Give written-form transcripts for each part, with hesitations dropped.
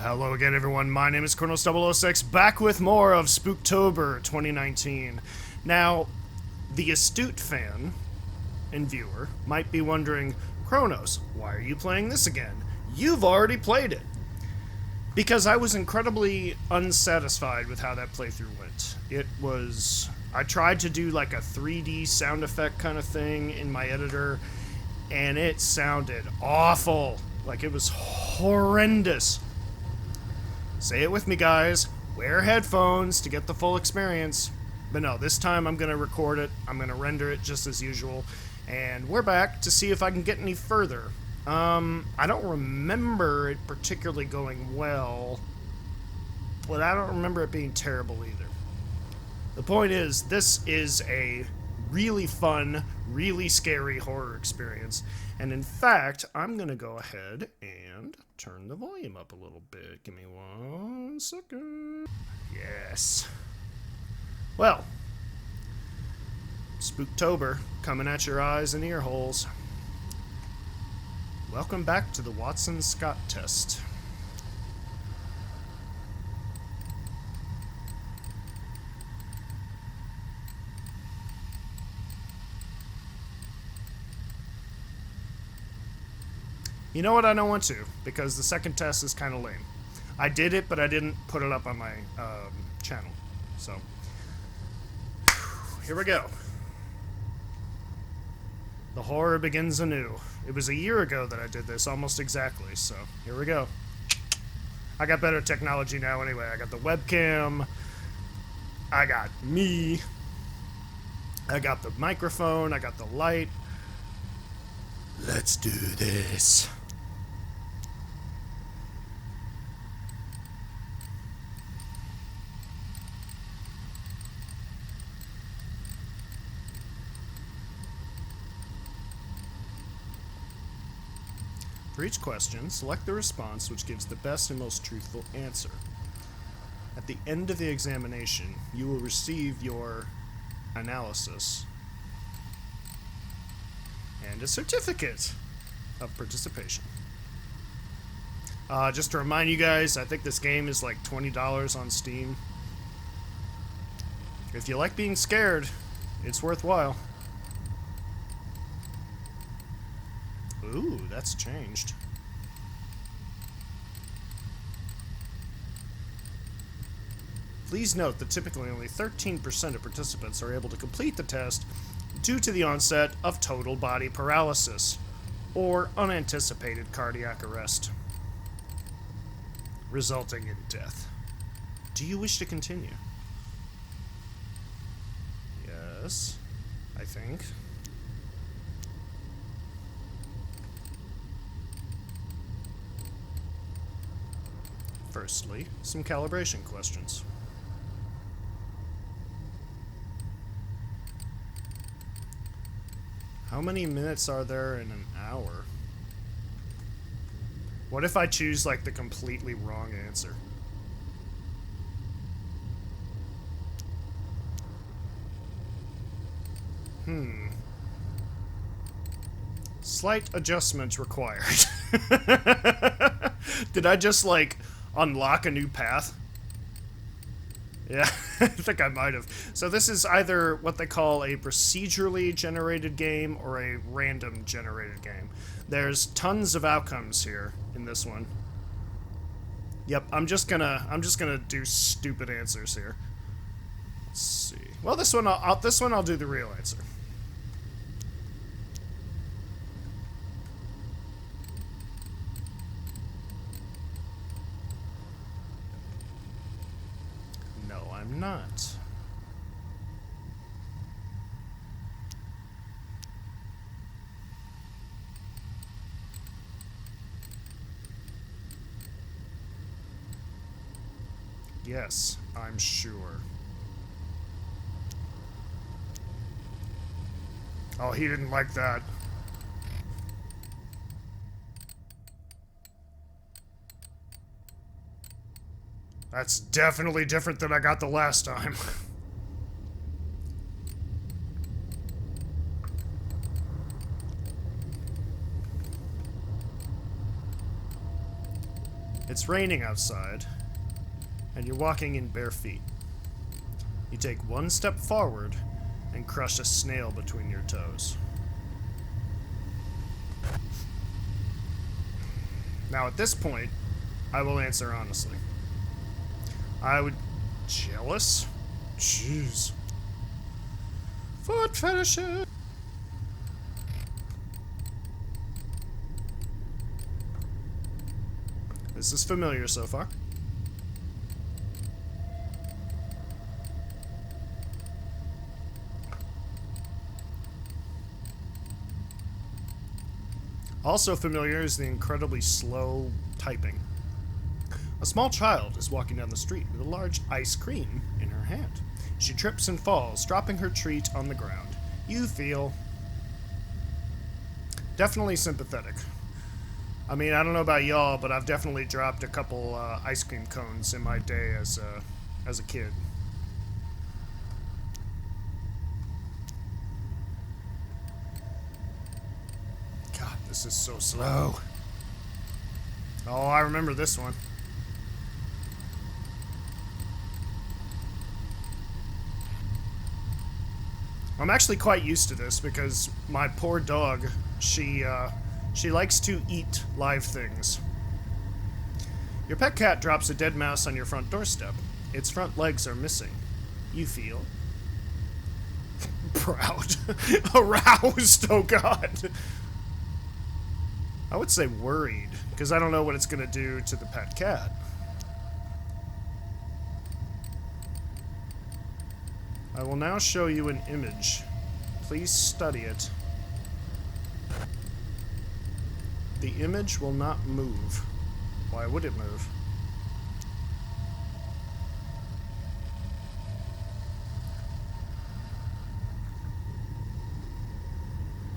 Hello again, everyone. My name is Kronos006, back with more of Spooktober 2019. Now, the astute fan and viewer might be wondering, Kronos, why are you playing this again? You've already played it. Because I was incredibly unsatisfied with how that playthrough went. I tried to do like a 3D sound effect kind of thing in my editor, and it sounded awful. Like, it was horrendous. Say it with me, guys. Wear headphones to get the full experience. But no, this time I'm going to record it. I'm going to render it just as usual. And we're back to see if I can get any further. I don't remember it particularly going well. But I don't remember it being terrible either. The point is, this is a really fun, really scary horror experience. And in fact, I'm going to go ahead and turn the volume up a little bit. Give me 1 second. Yes. Well, Spooktober coming at your eyes and ear holes. Welcome back to the Watson-Scott test. You know what? I don't want to, because the second test is kind of lame. I did it, but I didn't put it up on my channel. So, here we go. The horror begins anew. It was a year ago that I did this, almost exactly, so here we go. I got better technology now anyway. I got the webcam. I got me. I got the microphone. I got the light. Let's do this. For each question, select the response which gives the best and most truthful answer. At the end of the examination, you will receive your analysis and a certificate of participation. Just to remind you guys, I think this game is like $20 on Steam. If you like being scared, it's worthwhile. Ooh, that's changed. Please note that typically only 13% of participants are able to complete the test due to the onset of total body paralysis or unanticipated cardiac arrest, resulting in death. Do you wish to continue? Yes, I think. Firstly, some calibration questions. How many minutes are there in an hour? What if I choose, like, the completely wrong answer? Slight adjustments required. Did I just, like, unlock a new path? Yeah, I think I might have. So this is either what they call a procedurally generated game or a random generated game. There's tons of outcomes here in this one. Yep, I'm just gonna do stupid answers here. Let's see. Well, this one I'll do the real answer. I'm not. Yes, I'm sure. Oh, he didn't like that. That's definitely different than I got the last time. It's raining outside, and you're walking in bare feet. You take one step forward and crush a snail between your toes. Now at this point, I will answer honestly. I would... Jealous? Jeez. Foot fetishes! This is familiar so far. Also familiar is the incredibly slow typing. A small child is walking down the street with a large ice cream in her hand. She trips and falls, dropping her treat on the ground. You feel definitely sympathetic. I mean, I don't know about y'all, but I've definitely dropped a couple ice cream cones in my day as a kid. God, this is so slow. Oh, I remember this one. I'm actually quite used to this because my poor dog, she likes to eat live things. Your pet cat drops a dead mouse on your front doorstep. Its front legs are missing. You feel proud. Aroused, oh god. I would say worried, because I don't know what it's going to do to the pet cat. I will now show you an image. Please study it. The image will not move. Why would it move?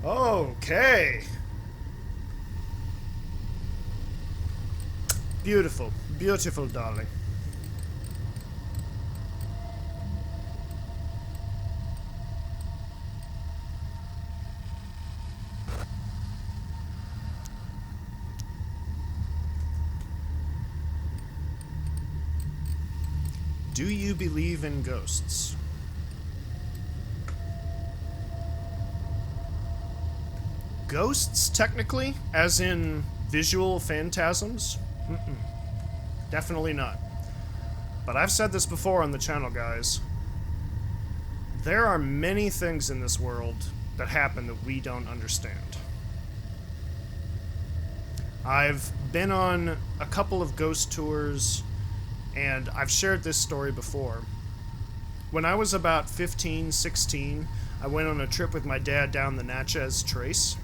Okay. Beautiful, beautiful, darling. Do you believe in ghosts? Ghosts, technically, as in visual phantasms? Mm-mm. Definitely not. But I've said this before on the channel, guys. There are many things in this world that happen that we don't understand. I've been on a couple of ghost tours, and I've shared this story before. When I was about 15, 16, I went on a trip with my dad down the Natchez Trace,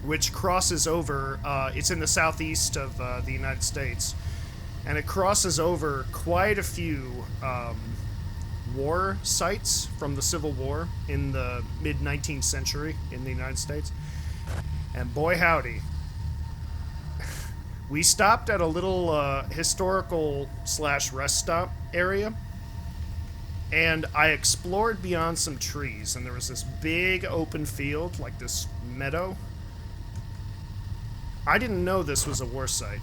which crosses over, it's in the southeast of the United States, and it crosses over quite a few war sites from the Civil War in the mid-19th century in the United States. And boy howdy, we stopped at a little historical / rest stop area, and I explored beyond some trees, and there was this big open field, like this meadow. I didn't know this was a war site,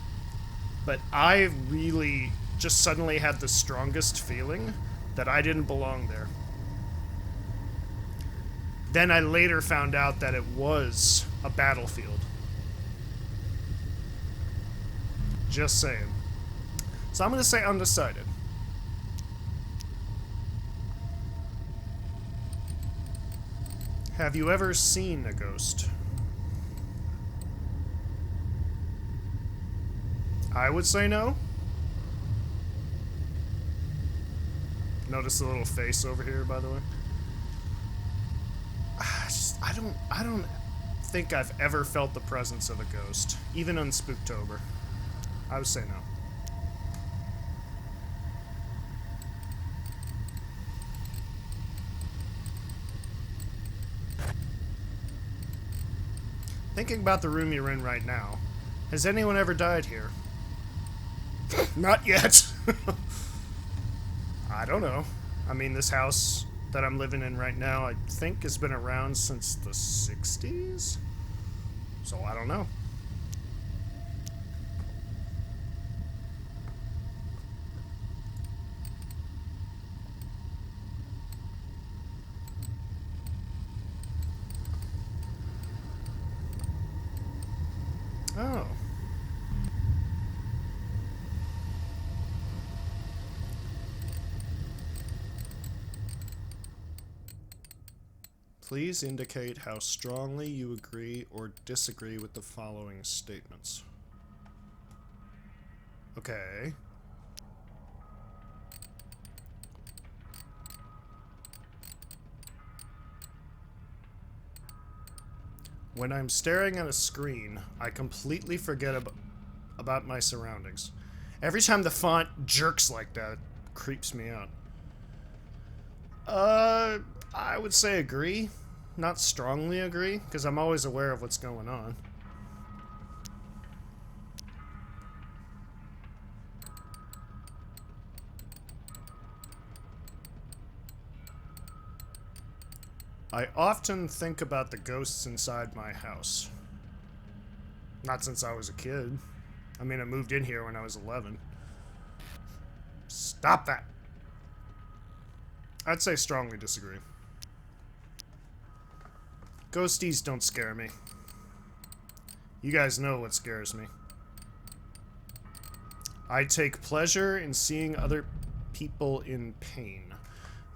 but I really just suddenly had the strongest feeling that I didn't belong there. Then I later found out that it was a battlefield. Just saying. So I'm going to say undecided. Have you ever seen a ghost? I would say no. Notice the little face over here, by the way. I don't think I've ever felt the presence of a ghost, even on Spooktober. I would say no. Thinking about the room you're in right now, has anyone ever died here? Not yet. I don't know. I mean, this house that I'm living in right now, I think has been around since the 60s? So I don't know. Please indicate how strongly you agree or disagree with the following statements. Okay. When I'm staring at a screen, I completely forget about my surroundings. Every time the font jerks like that, it creeps me out. I would say agree. Not strongly agree, because I'm always aware of what's going on. I often think about the ghosts inside my house. Not since I was a kid. I mean, I moved in here when I was 11. Stop that! I'd say strongly disagree. Ghosties don't scare me. You guys know what scares me. I take pleasure in seeing other people in pain.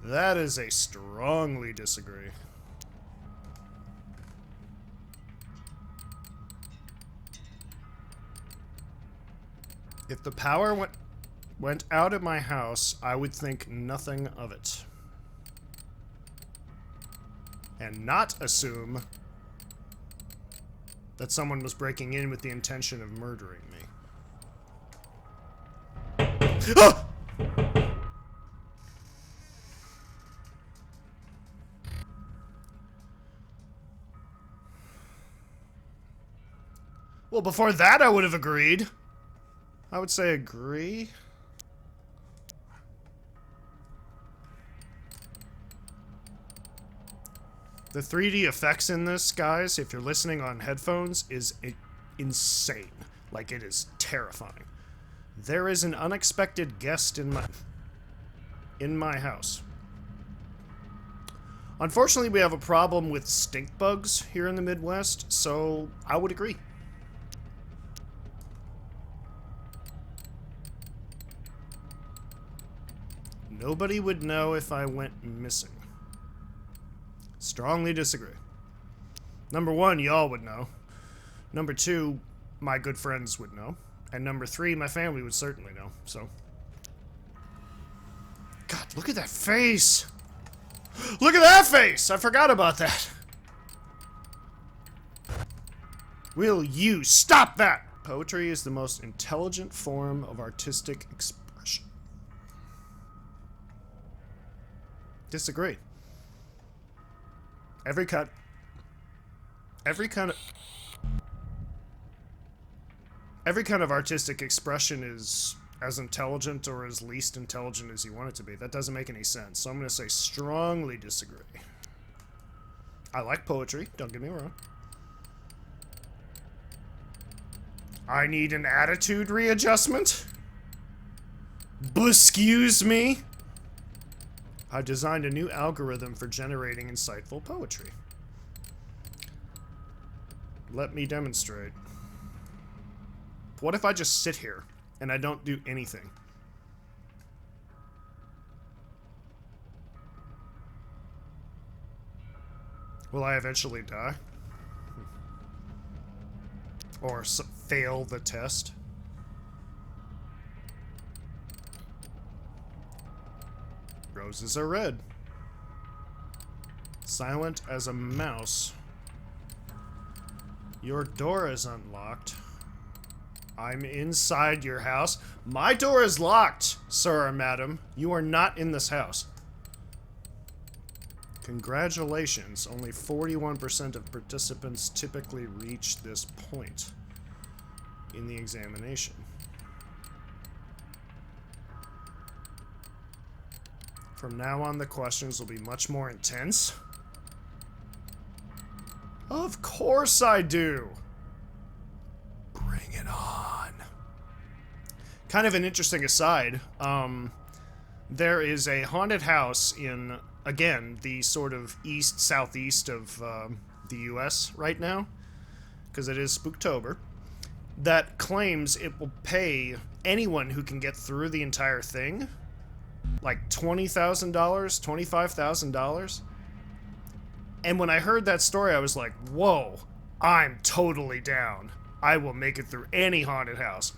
That is a strongly disagree. If the power went out of my house, I would think nothing of it. And not assume that someone was breaking in with the intention of murdering me. Ah! Well, before that I would have agreed. I would say agree. The 3D effects in this, guys, if you're listening on headphones, is insane. Like, it is terrifying. There is an unexpected guest in my house. Unfortunately, we have a problem with stink bugs here in the Midwest, so I would agree. Nobody would know if I went missing. Strongly disagree. Number one, y'all would know. Number two, my good friends would know. And number three, my family would certainly know, so. God, look at that face! Look at that face! I forgot about that. Will you stop that? Poetry is the most intelligent form of artistic expression. Disagree. Every kind of artistic expression is as intelligent or as least intelligent as you want it to be. That doesn't make any sense. So I'm going to say strongly disagree. I like poetry, don't get me wrong. I need an attitude readjustment? Excuse me? I designed a new algorithm for generating insightful poetry. Let me demonstrate. What if I just sit here and I don't do anything? Will I eventually die? Or fail the test? Roses are red. Silent as a mouse. Your door is unlocked. I'm inside your house. My door is locked, sir or madam. You are not in this house. Congratulations. Only 41% of participants typically reach this point in the examination. From now on, the questions will be much more intense. Of course I do. Bring it on. Kind of an interesting aside. There is a haunted house in, again, the sort of southeast of the US right now, because it is Spooktober, that claims it will pay anyone who can get through the entire thing like $20,000, $25,000. And when I heard that story, I was like, whoa, I'm totally down. I will make it through any haunted house.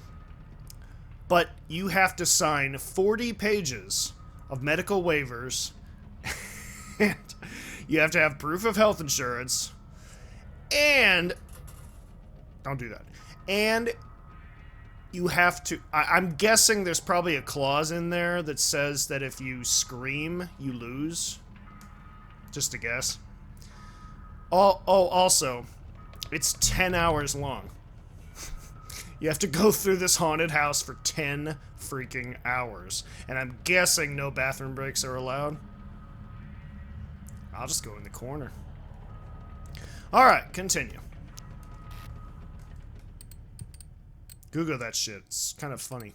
But you have to sign 40 pages of medical waivers, and you have to have proof of health insurance, and don't do that. And you have to, I'm guessing there's probably a clause in there that says that if you scream, you lose. Just a guess. Also, it's 10 hours long. You have to go through this haunted house for 10 freaking hours. And I'm guessing no bathroom breaks are allowed. I'll just go in the corner. Alright, continue. Google that shit. It's kind of funny.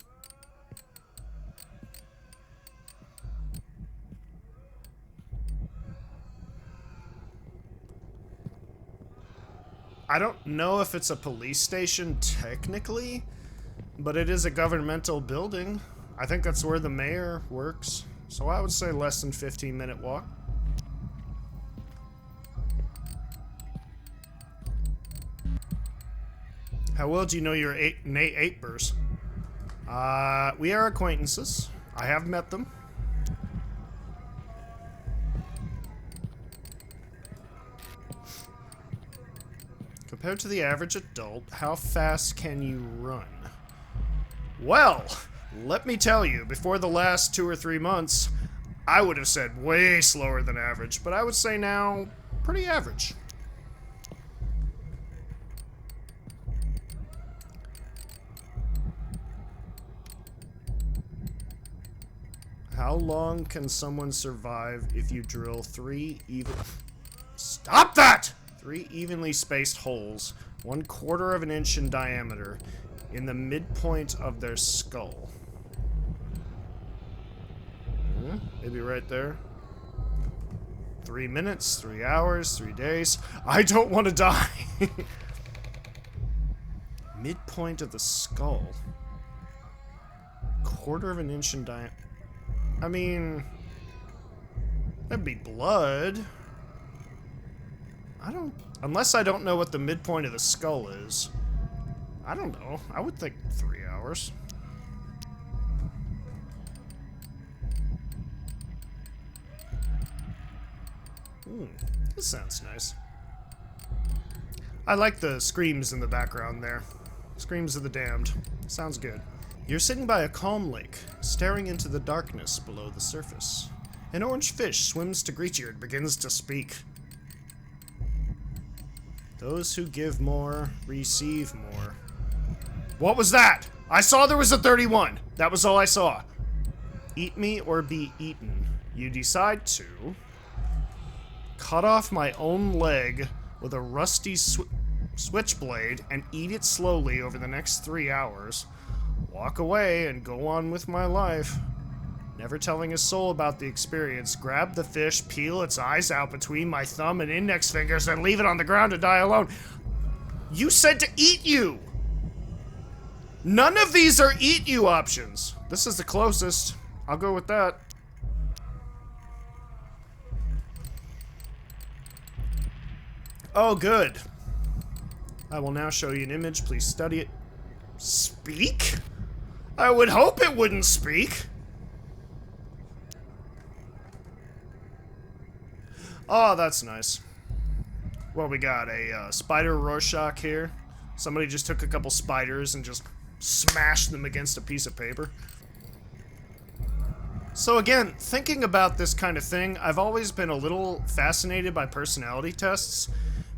I don't know if it's a police station technically, but it is a governmental building. I think that's where the mayor works. So I would say less than 15-minute walk. How well do you know your Nate Apers? We are acquaintances. I have met them. Compared to the average adult, how fast can you run? Well, let me tell you, before the last 2 or 3 months, I would have said way slower than average, but I would say now, pretty average. How long can someone survive if you drill 3 even... Stop that! 3 evenly spaced holes, 1/4 of an inch in diameter, in the midpoint of their skull. Maybe right there. 3 minutes, 3 hours, 3 days. I don't want to die! Midpoint of the skull. 1/4 of an inch in diameter. I mean, that'd be blood. Unless I don't know what the midpoint of the skull is. I don't know. I would think 3 hours. This sounds nice. I like the screams in the background there. Screams of the damned. Sounds good. You're sitting by a calm lake, staring into the darkness below the surface. An orange fish swims to greet you and begins to speak. Those who give more, receive more. What was that? I saw there was a 31. That was all I saw. Eat me or be eaten. You decide to cut off my own leg with a rusty switchblade and eat it slowly over the next 3 hours. Walk away and go on with my life. Never telling a soul about the experience, grab the fish, peel its eyes out between my thumb and index fingers, and leave it on the ground to die alone. You said to eat you! None of these are eat you options. This is the closest. I'll go with that. Oh, good. I will now show you an image. Please study it. Speak? I would hope it wouldn't speak. Oh, that's nice. Well, we got a spider Rorschach here. Somebody just took a couple spiders and just smashed them against a piece of paper. So again, thinking about this kind of thing, I've always been a little fascinated by personality tests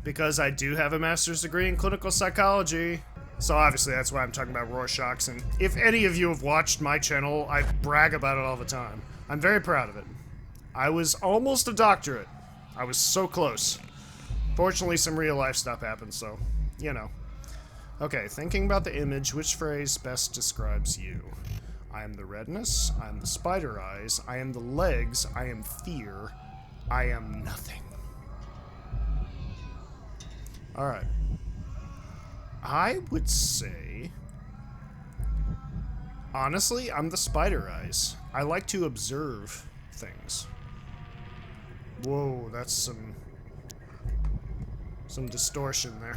because I do have a master's degree in clinical psychology. So obviously that's why I'm talking about Rorschachs, and if any of you have watched my channel, I brag about it all the time. I'm very proud of it. I was almost a doctorate. I was so close. Fortunately, some real life stuff happened, so, you know. Okay, thinking about the image, which phrase best describes you? I am the redness, I am the spider eyes, I am the legs, I am fear, I am nothing. Alright. I would say... honestly, I'm the spider eyes. I like to observe things. Whoa, that's some Some distortion there.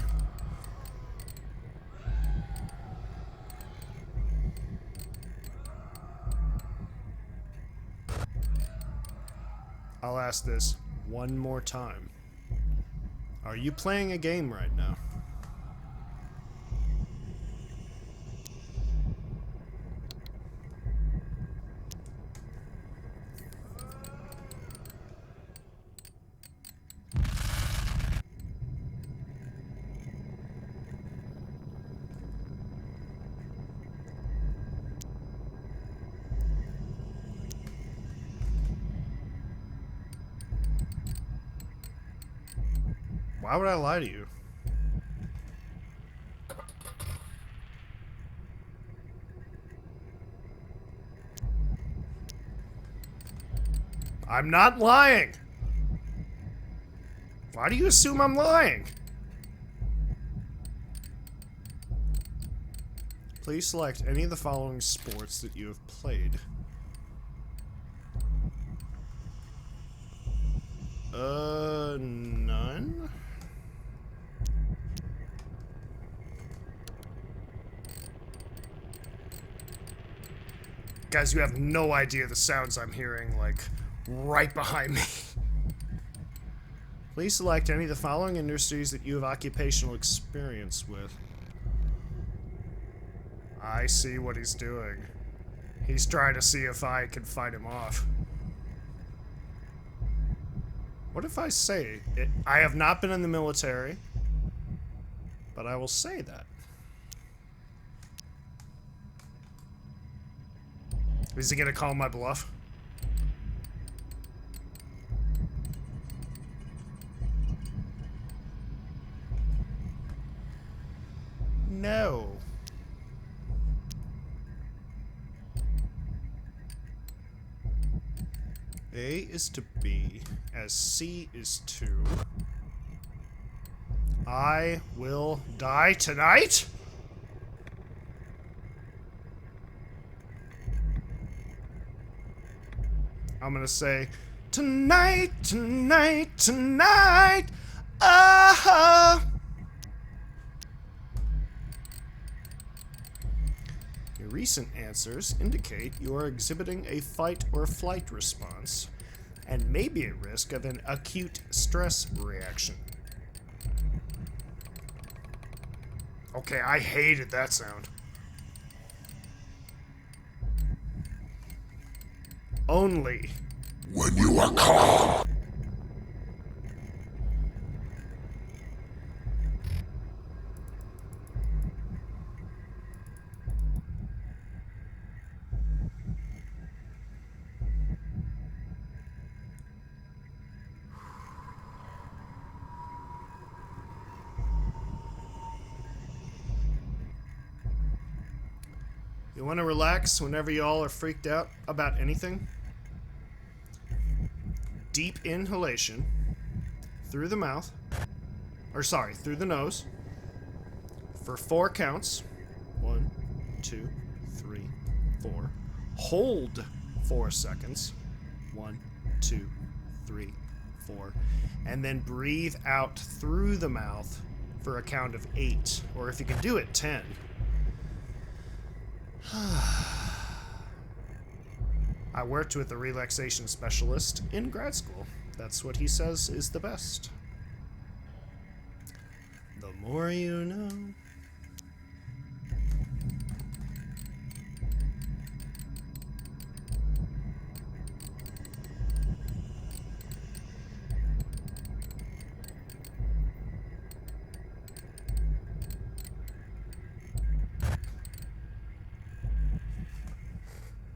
I'll ask this one more time. Are you playing a game right now? Why would I lie to you? I'm not lying! Why do you assume I'm lying? Please select any of the following sports that you have played. None? Guys, you have no idea the sounds I'm hearing, like, right behind me. Please select any of the following industries that you have occupational experience with. I see what he's doing. He's trying to see if I can fight him off. What if I say it? I have not been in the military, but I will say that. Is he gonna call my bluff? No. A is to B, as C is to... I will die tonight? I'm gonna say, tonight, tonight, tonight, ah. Your recent answers indicate you are exhibiting a fight or flight response and may be at risk of an acute stress reaction. Okay, I hated that sound. Only when you are called. You want to relax whenever y'all are freaked out about anything? Deep inhalation through the mouth, or sorry, through the nose for 4 counts. 1, 2, 3, 4. Hold 4 seconds. 1, 2, 3, 4. And then breathe out through the mouth for a count of 8, or if you can do it, 10. I worked with a relaxation specialist in grad school. That's what he says is the best. The more you know.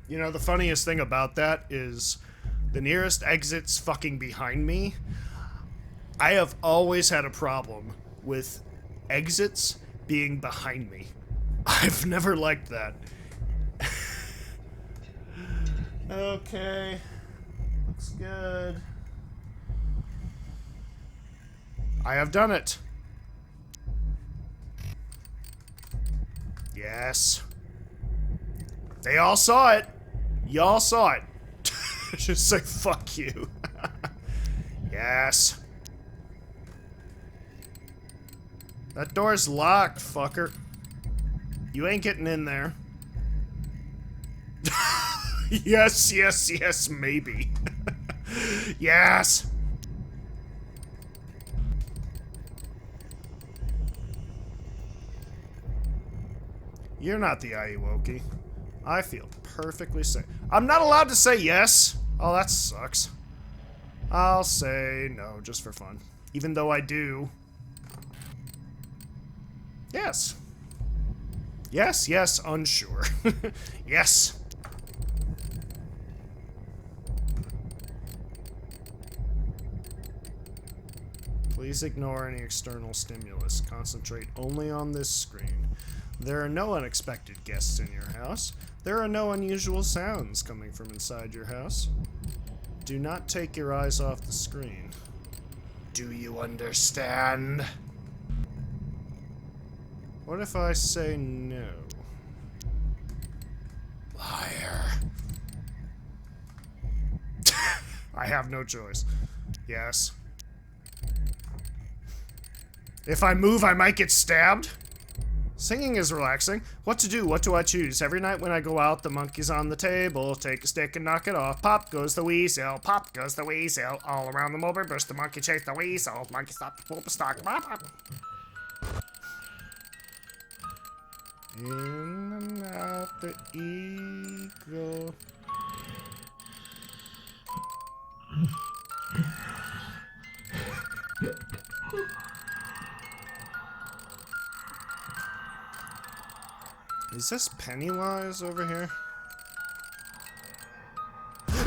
You know, the funniest thing about that is the nearest exit's fucking behind me. I have always had a problem with exits being behind me. I've never liked that. Okay. Looks good. I have done it. Yes. They all saw it. Y'all saw it. Just say fuck you. Yes. That door's locked, fucker. You ain't getting in there. Yes, yes, yes, maybe. Yes! You're not the Ayuwoki. I feel perfectly safe. I'm not allowed to say yes? Oh, that sucks. I'll say no, just for fun. Even though I do. Yes. Yes, yes, unsure. Yes. Please ignore any external stimulus. Concentrate only on this screen. There are no unexpected guests in your house. There are no unusual sounds coming from inside your house. Do not take your eyes off the screen. Do you understand? What if I say no? Liar. I have no choice. Yes. If I move, I might get stabbed. Singing is relaxing. What to do? What do I choose? Every night when I go out, the monkey's on the table. Take a stick and knock it off. Pop goes the weasel. Pop goes the weasel. All around the mulberry bush, the monkey chased the weasel. Monkey stopped to pull up a stalk. Pop, pop. In and out the eagle. Is this Pennywise over here?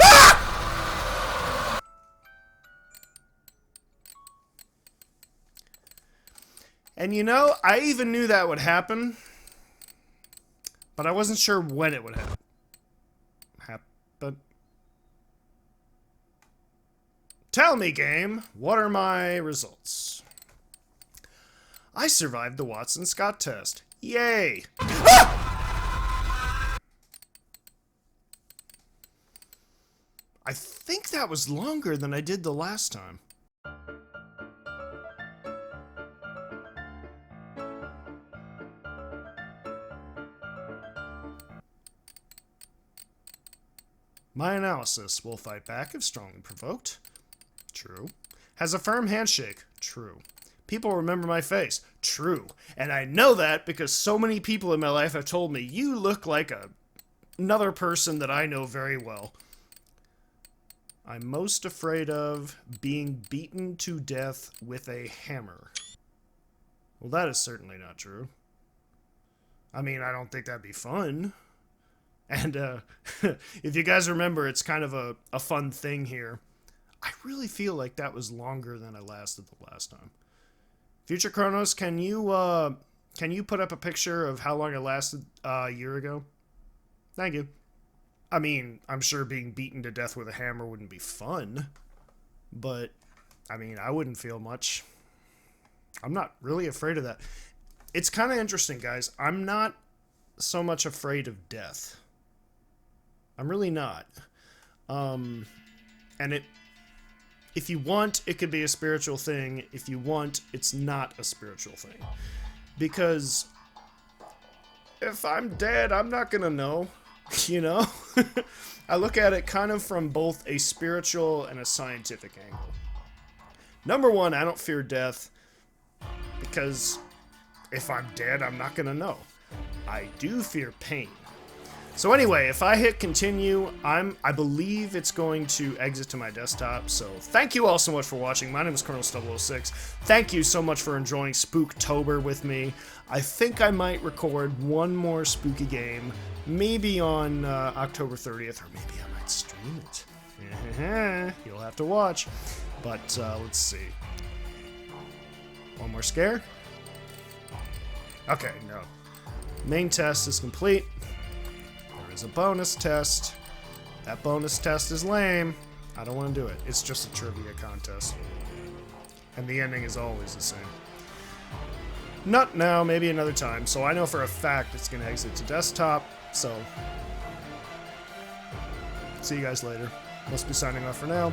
Ah! And you know, I even knew that would happen, but I wasn't sure when it would happen. Tell me, game, what are my results? I survived the Watson-Scott test. Yay! Ah! I think that was longer than I did the last time. My analysis: will fight back if strongly provoked. True. Has a firm handshake. True. People remember my face. True. And I know that because so many people in my life have told me, you look like another person that I know very well. I'm most afraid of being beaten to death with a hammer. Well, that is certainly not true. I mean, I don't think that'd be fun. And if you guys remember, it's kind of a fun thing here. I really feel like that was longer than I lasted the last time. Future Chronos, can you put up a picture of how long it lasted a year ago? Thank you. I mean, I'm sure being beaten to death with a hammer wouldn't be fun, but I mean, I wouldn't feel much. I'm not really afraid of that. It's kind of interesting, guys. I'm not so much afraid of death. I'm really not. And if you want, it could be a spiritual thing. If you want, it's not a spiritual thing. Because if I'm dead, I'm not gonna know, you know? I look at it kind of from both a spiritual and a scientific angle. Number one, I don't fear death because if I'm dead, I'm not gonna know. I do fear pain. So anyway, if I hit continue, I believe it's going to exit to my desktop. So thank you all so much for watching. My name is Colonel006. Thank you so much for enjoying Spooktober with me. I think I might record one more spooky game, maybe on October 30th, or maybe I might stream it. You'll have to watch. But let's see. One more scare? Okay, no. Main test is complete. There's a bonus test. That bonus test is lame. I don't want to do it. It's just a trivia contest. And the ending is always the same. Not now, maybe another time. So I know for a fact it's going to exit to desktop. So, see you guys later. Must be signing off for now.